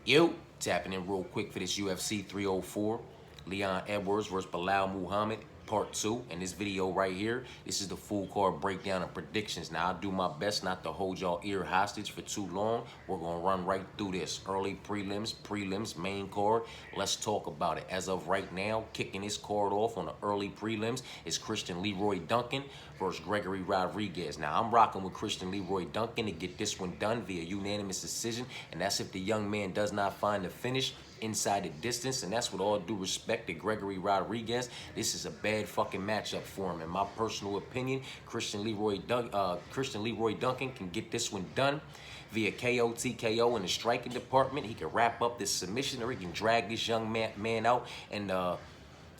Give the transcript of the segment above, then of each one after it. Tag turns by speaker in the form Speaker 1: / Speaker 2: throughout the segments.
Speaker 1: Yo, tapping in real quick for this UFC 304. Leon Edwards versus Belal Muhammad, part 2. In this video right here, this is the full card breakdown and predictions. Now, I'll do my best not to hold y'all ear hostage for too long. We're going to run right through this. Early prelims, main card. Let's talk about it. As of right now, kicking this card off on the early prelims is Christian Leroy Duncan versus Gregory Rodriguez. Now, I'm rocking with Christian Leroy Duncan to get this one done via unanimous decision, and that's if the young man does not find the finish inside the distance, and that's with all due respect to Gregory Rodriguez. This is a bad fucking matchup for him. In my personal opinion, Christian Leroy Duncan can get this one done via KO, TKO in the striking department. He can wrap up this submission, or he can drag this young man out and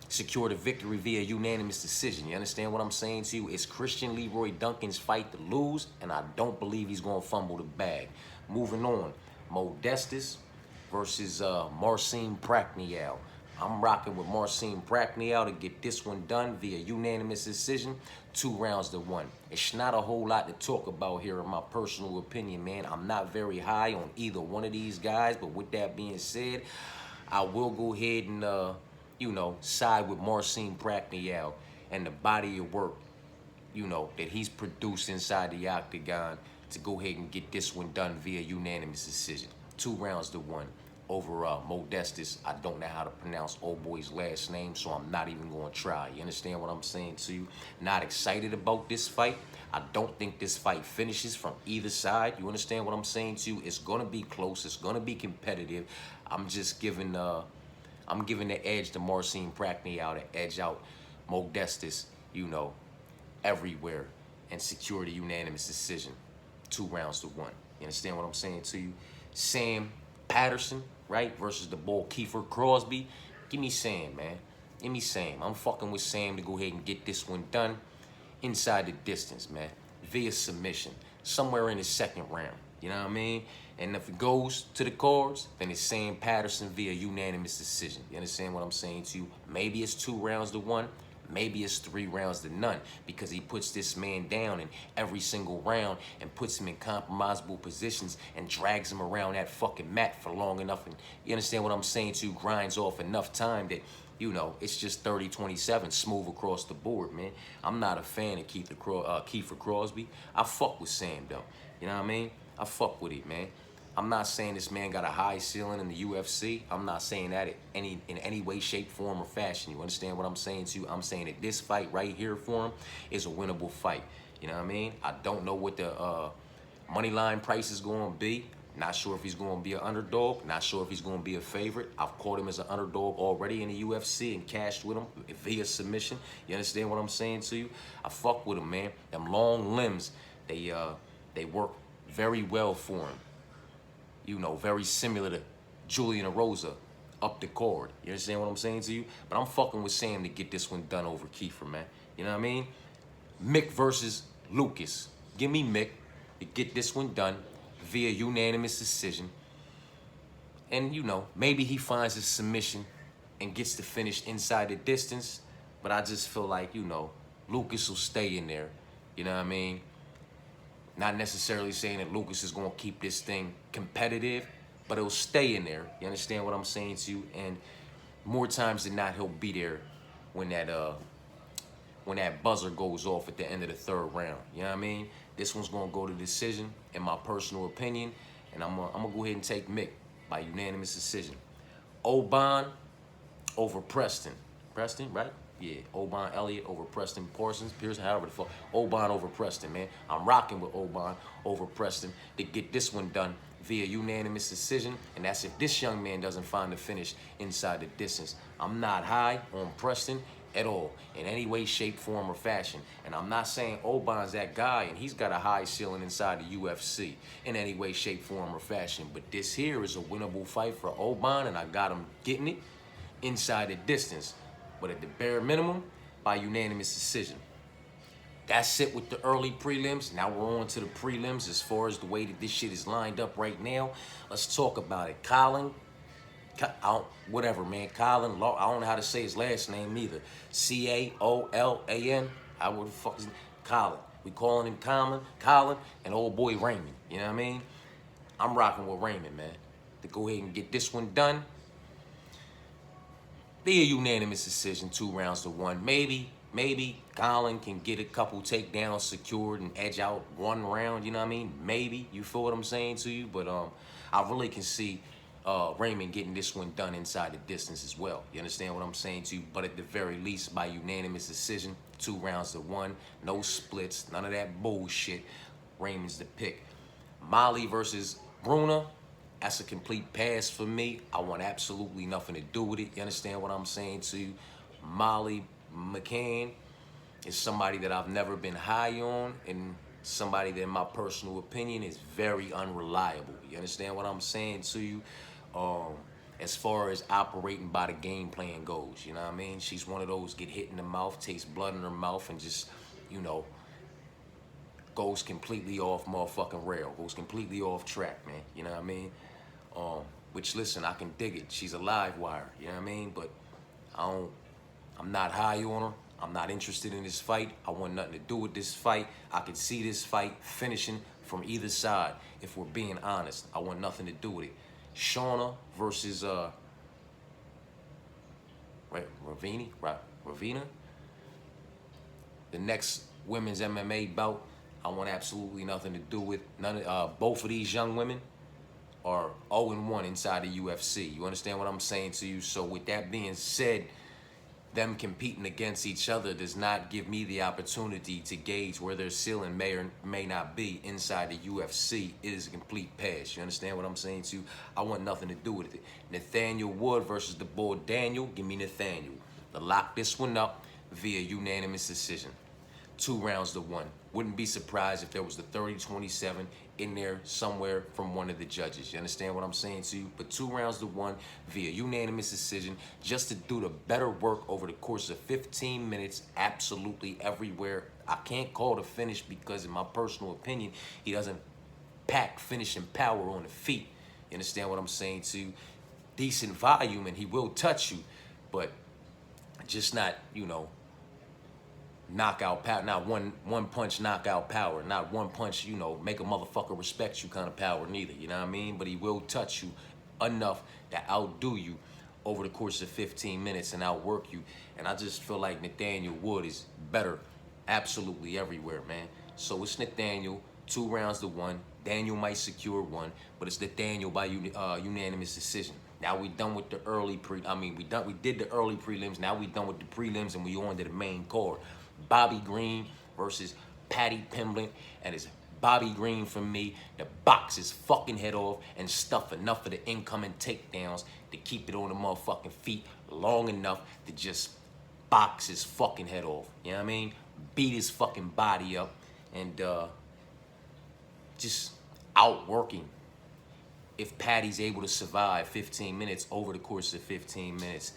Speaker 1: secure the victory via unanimous decision. You understand what I'm saying to you? It's Christian Leroy Duncan's fight to lose, and I don't believe he's going to fumble the bag. Moving on, Modestus versus Marcin Prachnio. I'm rocking with Marcin Prachnio to get this one done via unanimous decision, 2 rounds to 1. It's not a whole lot to talk about here in my personal opinion, man. I'm not very high on either one of these guys, but with that being said, I will go ahead and, side with Marcin Prachnio and the body of work, that he's produced inside the octagon to go ahead and get this one done via unanimous decision. 2 rounds to 1 over Modestus. I don't know how to pronounce old boy's last name, so I'm not even going to try. You understand what I'm saying to you? Not excited about this fight. I don't think this fight finishes from either side. You understand what I'm saying to you? It's going to be close. It's going to be competitive. I'm just giving the edge to Marcin Prachnio to edge out Modestus, everywhere and secure the unanimous decision. 2 rounds to 1. You understand what I'm saying to you? Sam Patterson, right, versus the bull Kiefer Crosby. Give me Sam, man. Give me Sam. I'm fucking with Sam to go ahead and get this one done inside the distance, man, via submission, somewhere in the 2nd round. You know what I mean? And if it goes to the cards, then it's Sam Patterson via unanimous decision. You understand what I'm saying to you? Maybe it's 2 rounds to 1. Maybe it's 3 rounds to none, because he puts this man down in every single round and puts him in compromisable positions and drags him around that fucking mat for long enough. And you understand what I'm saying to you? Grinds off enough time that, it's just 30-27, smooth across the board, man. I'm not a fan of Kiefer Crosby. I fuck with Sam, though. You know what I mean? I fuck with it, man. I'm not saying this man got a high ceiling in the UFC. I'm not saying that in any way, shape, form, or fashion. You understand what I'm saying to you? I'm saying that this fight right here for him is a winnable fight. You know what I mean? I don't know what the money line price is going to be. Not sure if he's going to be an underdog. Not sure if he's going to be a favorite. I've caught him as an underdog already in the UFC and cashed with him via submission. You understand what I'm saying to you? I fuck with him, man. Them long limbs, they work very well for him. Very similar to Julian Rosa up the card. You understand what I'm saying to you? But I'm fucking with Sam to get this one done over Kiefer, man. You know what I mean? Mick versus Lucas. Give me Mick to get this one done via unanimous decision. And, maybe he finds a submission and gets the finish inside the distance. But I just feel like, Lucas will stay in there. You know what I mean? Not necessarily saying that Lucas is going to keep this thing competitive, but it'll stay in there. You understand what I'm saying to you? And more times than not, he'll be there when that buzzer goes off at the end of the 3rd round. You know what I mean? This one's going to go to decision, in my personal opinion, and I'm gonna go ahead and take Mick by unanimous decision. Oban over Preston. Preston, right? Yeah, Oban Elliott over Preston Pierce, however the fuck. Oban over Preston, man. I'm rocking with Oban over Preston to get this one done via unanimous decision, and that's if this young man doesn't find the finish inside the distance. I'm not high on Preston at all, in any way, shape, form, or fashion. And I'm not saying Oban's that guy and he's got a high ceiling inside the UFC in any way, shape, form, or fashion. But this here is a winnable fight for Oban, and I got him getting it inside the distance, but at the bare minimum, by unanimous decision. That's it with the early prelims. Now we're on to the prelims as far as the way that this shit is lined up right now. Let's talk about it. Whatever, man. Colin, I don't know how to say his last name either. Caolan. I would fuck Colin. We calling him Colin, and old boy Raymond. You know what I mean? I'm rocking with Raymond, man. to go ahead and get this one done. Be a unanimous decision, 2 rounds to 1. Maybe Colin can get a couple takedowns secured and edge out 1 round, you know what I mean? Maybe, you feel what I'm saying to you? But I really can see Raymond getting this one done inside the distance as well. You understand what I'm saying to you? But at the very least, by unanimous decision, 2 rounds to 1, no splits, none of that bullshit. Raymond's the pick. Molly versus Bruna. That's a complete pass for me. I want absolutely nothing to do with it. You understand what I'm saying to you? Molly McCann is somebody that I've never been high on, and somebody that, in my personal opinion, is very unreliable. You understand what I'm saying to you? As far as operating by the game plan goes, you know what I mean? She's one of those get hit in the mouth, takes blood in her mouth, and just, you know, goes completely off motherfucking rail, goes completely off track, man. You know what I mean? Which, listen, I can dig it. She's a live wire, you know what I mean? But I'm not high on her. I'm not interested in this fight. I want nothing to do with this fight. I can see this fight finishing from either side, if we're being honest. I want nothing to do with it. Shauna versus Ravina. The next women's MMA bout, I want absolutely nothing to do with. Both of these young women are 0-1 inside the UFC. You understand what I'm saying to you? So with that being said, them competing against each other does not give me the opportunity to gauge where their ceiling may or may not be inside the UFC. It is a complete pass. You understand what I'm saying to you? I want nothing to do with it. Nathaniel Wood versus the boy Daniel. Give me Nathaniel. To lock this one up via unanimous decision. 2 rounds to 1. Wouldn't be surprised if there was the 30-27 in there somewhere from one of the judges. You understand what I'm saying to you? But 2 rounds to 1 via unanimous decision, just to do the better work over the course of 15 minutes, absolutely everywhere. I can't call it a finish because, in my personal opinion, he doesn't pack finishing power on the feet. You understand what I'm saying to you? Decent volume, and he will touch you, but just not, you know, knockout power, not one punch knockout power, not one punch, you know, make a motherfucker respect you kind of power neither, you know what I mean? But he will touch you enough to outdo you over the course of 15 minutes and outwork you. And I just feel like Nathaniel Wood is better absolutely everywhere, man. So it's Nathaniel, 2 rounds to 1. Daniel might secure 1, but it's Nathaniel by unanimous decision. Now we done with the early we did the early prelims. Now we done with the prelims, and we on to the main card. Bobby Green versus Patty Pimblett, and it's Bobby Green for me to box his fucking head off and stuff enough of the incoming takedowns to keep it on the motherfucking feet long enough to just box his fucking head off. You know what I mean? Beat his fucking body up and just outworking. If Patty's able to survive 15 minutes over the course of 15 minutes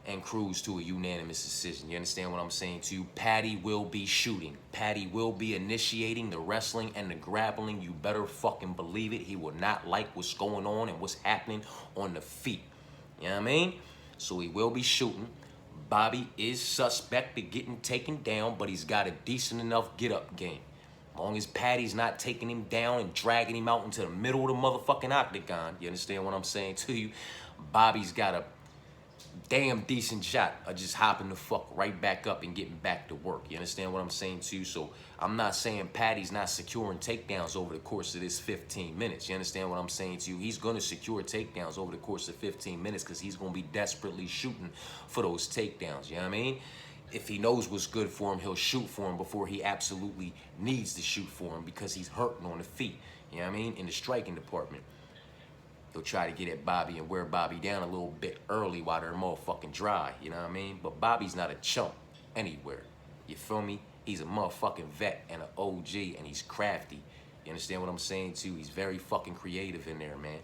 Speaker 1: and cruise to a unanimous decision. You understand what I'm saying to you? Patty will be shooting. Patty will be initiating the wrestling and the grappling. You better fucking believe it. He will not like what's going on and what's happening on the feet. You know what I mean? So he will be shooting. Bobby is suspect of getting taken down, but he's got a decent enough get-up game. As long as Patty's not taking him down and dragging him out into the middle of the motherfucking octagon, you understand what I'm saying to you? Bobby's got a damn decent shot of just hopping the fuck right back up and getting back to work. You understand what I'm saying to you? So I'm not saying Patty's not securing takedowns over the course of this 15 minutes. You understand what I'm saying to you? He's going to secure takedowns over the course of 15 minutes because he's going to be desperately shooting for those takedowns. You know what I mean? If he knows what's good for him, he'll shoot for him before he absolutely needs to shoot for him because he's hurting on the feet. You know what I mean? In the striking department. He'll try to get at Bobby and wear Bobby down a little bit early while they're motherfucking dry, you know what I mean? But Bobby's not a chump anywhere, you feel me? He's a motherfucking vet and an OG, and he's crafty. You understand what I'm saying too? He's very fucking creative in there, man.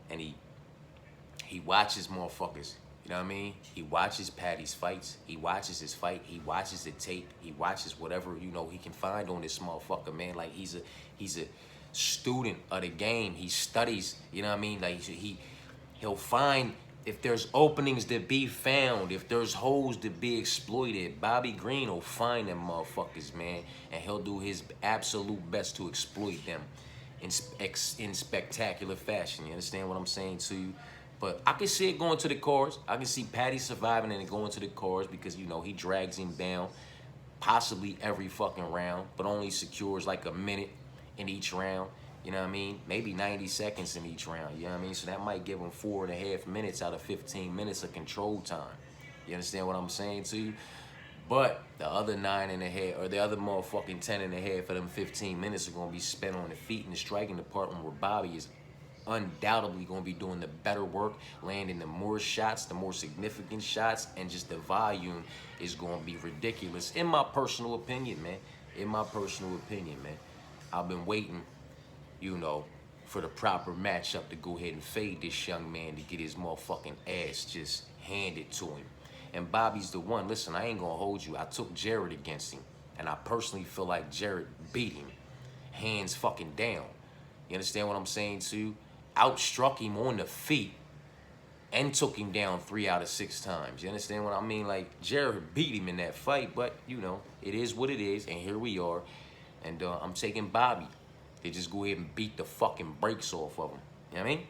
Speaker 1: And he watches motherfuckers, you know what I mean? He watches Patty's fights, he watches his fight, he watches the tape, he watches whatever, you know, he can find on this motherfucker, man. Like he's a student of the game. He studies, you know what I mean? Like he'll find if there's openings to be found, if there's holes to be exploited. Bobby Green will find them motherfuckers, man, and he'll do his absolute best to exploit them. in spectacular fashion. You understand what I'm saying to you? But I can see it going to the cars. I can see Patty surviving and it going to the cars because, you know, he drags him down possibly every fucking round, but only secures like a minute in each round. You know what I mean? Maybe 90 seconds in each round. You know what I mean? So that might give him 4.5 minutes out of 15 minutes of control time. You understand what I'm saying to you? But the other 9.5, or the other motherfucking 10.5 of them 15 minutes are gonna be spent on the feet and the striking department, where Bobby is undoubtedly gonna be doing the better work, landing the more shots, the more significant shots, and just the volume is gonna be ridiculous. In my personal opinion, man. In my personal opinion, man. I've been waiting, you know, for the proper matchup to go ahead and fade this young man to get his motherfucking ass just handed to him. And Bobby's the one. Listen, I ain't gonna hold you. I took Jared against him, and I personally feel like Jared beat him, hands fucking down. You understand what I'm saying to you? Outstruck him on the feet and took him down 3 out of 6 times. You understand what I mean? Like, Jared beat him in that fight, but, you know, it is what it is, and here we are. And I'm taking Bobby. They just go ahead and beat the fucking brakes off of him. You know what I mean?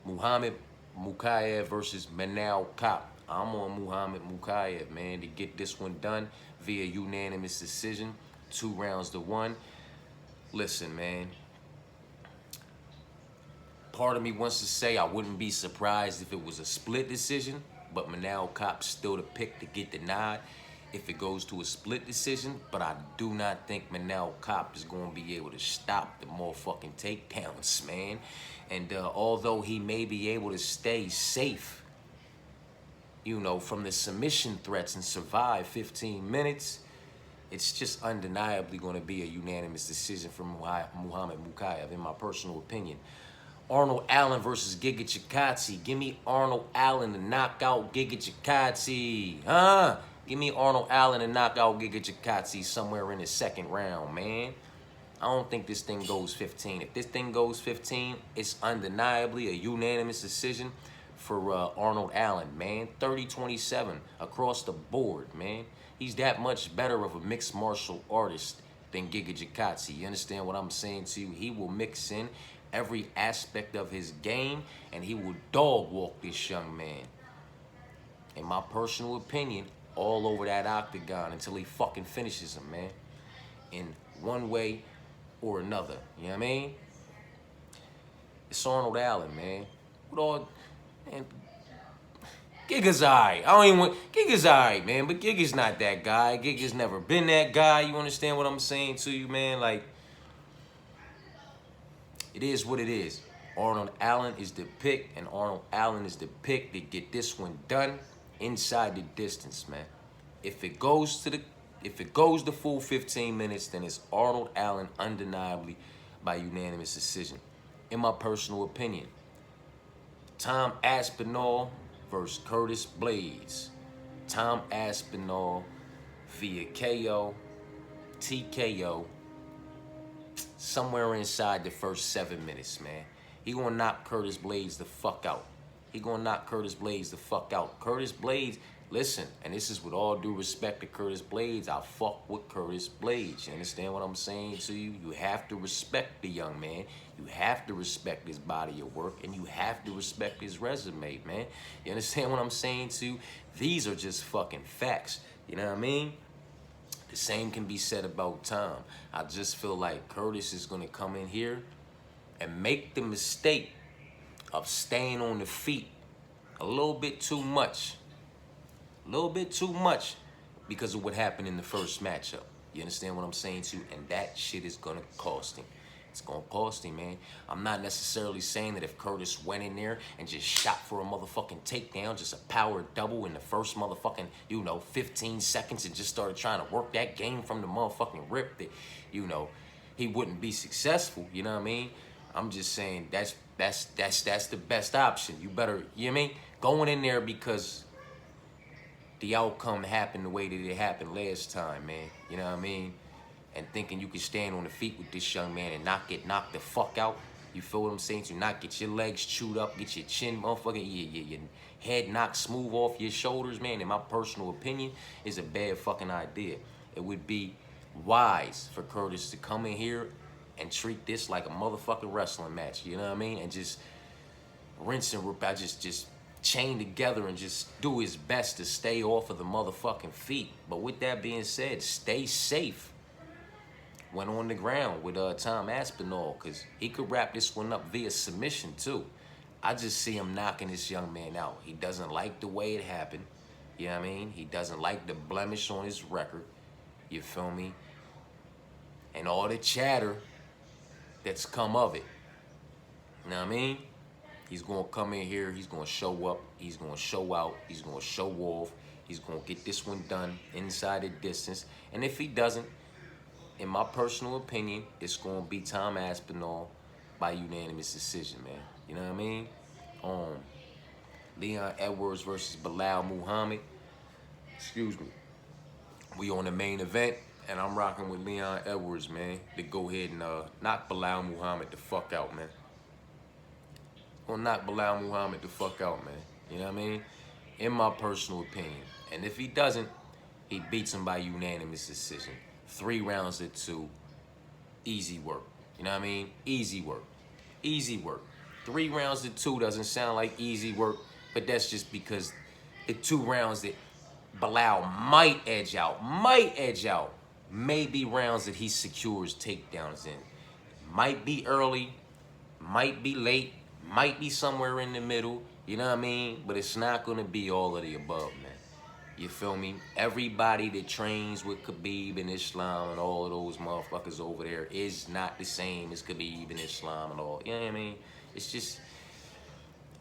Speaker 1: Muhammad Mukayev versus Manal Cop. I'm on Muhammad Mukayev, man, to get this one done via unanimous decision, 2 rounds to 1. Listen, man. Part of me wants to say I wouldn't be surprised if it was a split decision, but Manal Cop's still the pick to get the nod if it goes to a split decision. But I do not think Manal Cop is going to be able to stop the motherfucking takedowns, man. And although he may be able to stay safe, you know, from the submission threats and survive 15 minutes, it's just undeniably going to be a unanimous decision for Muhammad Mukayev, in my personal opinion. Arnold Allen versus Giga Chikadze. Give me Arnold Allen to knock out Giga Chikadze. Huh? Give me Arnold Allen to knock out Giga Chikadze somewhere in the 2nd round, man. I don't think this thing goes 15. If this thing goes 15, it's undeniably a unanimous decision for Arnold Allen, man. 30-27 across the board, man. He's that much better of a mixed martial artist than Giga Chikadze. You understand what I'm saying to you? He will mix in every aspect of his game, and he will dog walk this young man, in my personal opinion, all over that octagon until he fucking finishes him, man, in one way or another. You know what I mean? It's Arnold Allen, man. With all, man, Giga's alright. I don't even want, Giga's alright, man, but Giga's not that guy. Giga's never been that guy. You understand what I'm saying to you, man? Like, it is what it is. Arnold Allen is the pick, and Arnold Allen is the pick to get this one done inside the distance, man. If it goes the full 15 minutes, then it's Arnold Allen undeniably by unanimous decision. In my personal opinion, Tom Aspinall versus Curtis Blades. Tom Aspinall via KO, TKO, somewhere inside the first 7 minutes, man. He gonna knock Curtis Blades the fuck out. He gonna knock Curtis Blades the fuck out. Curtis Blades, listen, and this is with all due respect to Curtis Blades, I fuck with Curtis Blades. You understand what I'm saying to you? You have to respect the young man. You have to respect his body of work, and you have to respect his resume, man. You understand what I'm saying to you? These are just fucking facts. You know what I mean? The same can be said about Tom. I just feel like Curtis is going to come in here and make the mistake of staying on the feet a little bit too much. A little bit too much because of what happened in the first matchup. You understand what I'm saying to you? And that shit is going to cost him. It's going to cost him, man. I'm not necessarily saying that if Curtis went in there and just shot for a motherfucking takedown, just a power double in the first motherfucking, 15 seconds and just started trying to work that game from the motherfucking rip, that, he wouldn't be successful. You know what I mean? I'm just saying that's the best option. You better, you know what I mean? Going in there because the outcome happened the way that it happened last time, man. You know what I mean? And thinking you can stand on the feet with this young man and not get knocked the fuck out. You feel what I'm saying? To not get your legs chewed up, get your chin motherfucking, your head knocked smooth off your shoulders, man, in my personal opinion, is a bad fucking idea. It would be wise for Curtis to come in here and treat this like a motherfucking wrestling match. You know what I mean? And just rinse and repeat. Just chain together and just do his best to stay off of the motherfucking feet. But with that being said, stay safe when on the ground with Tom Aspinall, because he could wrap this one up via submission too. I just see him knocking this young man out. He doesn't like the way it happened. You know what I mean? He doesn't like the blemish on his record. You feel me? And all the chatter that's come of it. You know what I mean? He's going to come in here. He's going to show up. He's going to show out. He's going to show off. He's going to get this one done inside the distance. And if he doesn't, in my personal opinion, it's going to be Tom Aspinall by unanimous decision, man. You know what I mean? Leon Edwards versus Belal Muhammad. Excuse me. We on the main event, and I'm rocking with Leon Edwards, man, to go ahead and knock Belal Muhammad the fuck out, man. Gonna knock Belal Muhammad the fuck out, man. You know what I mean? In my personal opinion. And if he doesn't, he beats him by unanimous decision. 3 rounds to 2. Easy work. You know what I mean? Easy work. Easy work. 3 rounds to 2 doesn't sound like easy work, but that's just because the 2 rounds that Belal might edge out, may be rounds that he secures takedowns in. Might be early, might be late, might be somewhere in the middle, you know what I mean? But it's not going to be all of the above, man. You feel me? Everybody that trains with Khabib and Islam and all of those motherfuckers over there is not the same as Khabib and Islam and all. You know what I mean? It's just,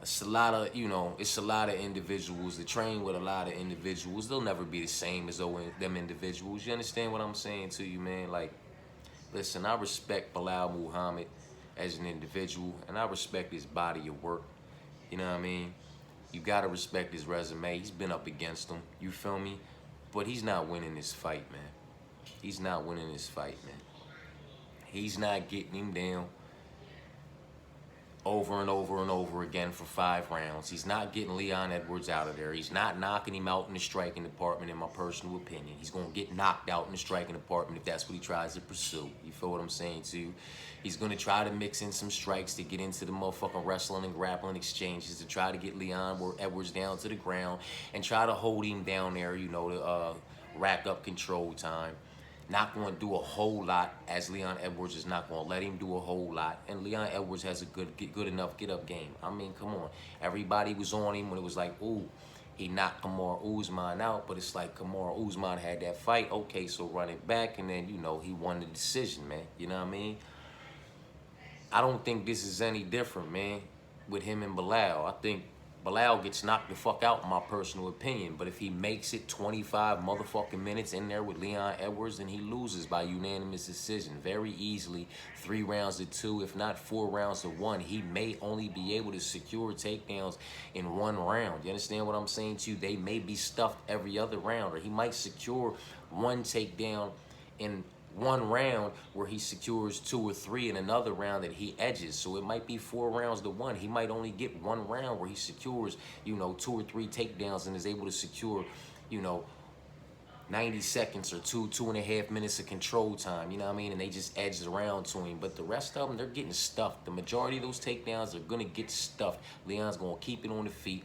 Speaker 1: it's a lot of, you know, it's a lot of individuals that train with a lot of individuals. They'll never be the same as them individuals. You understand what I'm saying to you, man? Like, listen, I respect Belal Muhammad as an individual, and I respect his body of work. You know what I mean? You gotta respect his resume. He's been up against him. You feel me? But he's not winning this fight, man. He's not winning this fight, man. He's not getting him down over and over and over again for 5 rounds. He's not getting Leon Edwards out of there. He's not knocking him out in the striking department, in my personal opinion. He's going to get knocked out in the striking department if that's what he tries to pursue. You feel what I'm saying to you? He's going to try to mix in some strikes to get into the motherfucking wrestling and grappling exchanges to try to get Leon Edwards down to the ground and try to hold him down there, you know, to rack up control time. Not going to do a whole lot, as Leon Edwards is not going to let him do a whole lot. And Leon Edwards has a good enough get-up game. I mean, come on. Everybody was on him when it was like, ooh, he knocked Kamaru Usman out. But it's like Kamaru Usman had that fight. Okay, so run it back. And then, you know, he won the decision, man. You know what I mean? I don't think this is any different, man, with him and Belal. I think Belal gets knocked the fuck out, in my personal opinion. But if he makes it 25 motherfucking minutes in there with Leon Edwards, then he loses by unanimous decision very easily. 3 rounds to 2, if not 4 rounds to 1. He may only be able to secure takedowns in 1 round. You understand what I'm saying to you? They may be stuffed every other round, or he might secure 1 takedown in 1 round where he secures 2 or 3 in another round that he edges. So it might be 4 rounds to 1. He might only get 1 round where he secures, you know, 2 or 3 takedowns and is able to secure, you know, 90 seconds or 2.5 minutes of control time, you know what I mean? And they just edged around to him. But the rest of them, they're getting stuffed. The majority of those takedowns are going to get stuffed. Leon's going to keep it on the feet.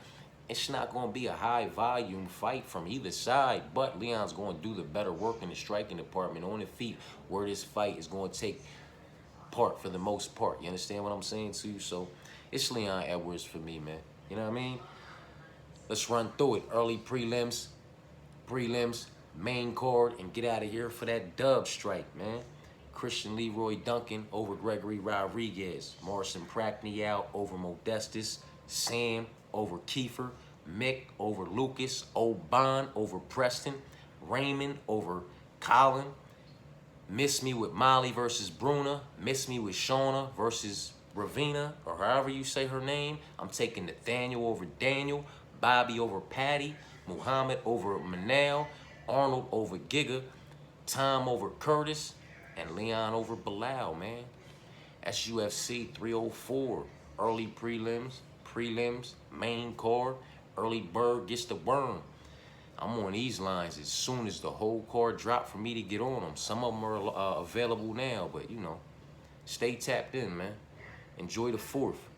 Speaker 1: It's not going to be a high-volume fight from either side, but Leon's going to do the better work in the striking department on the feet, where this fight is going to take part for the most part. You understand what I'm saying to you? So it's Leon Edwards for me, man. You know what I mean? Let's run through it. Early prelims, main card, and get out of here for that dub strike, man. Christian Leroy Duncan over Gregory Rodriguez. Morrison Prachnio over Modestus. Sam over Kiefer, Mick over Lucas, Oban over Preston, Raymond over Colin, Miss Me with Molly versus Bruna, Miss Me with Shauna versus Ravina, or however you say her name. I'm taking Nathaniel over Daniel, Bobby over Patty, Muhammad over Manal, Arnold over Giga, Tom over Curtis, and Leon over Belal, man. That's UFC 304, early prelims, main card, early bird gets the worm. I'm on these lines as soon as the whole card drop for me to get on them. Some of them are available now, but you know, Stay tapped in, man. Enjoy the fourth.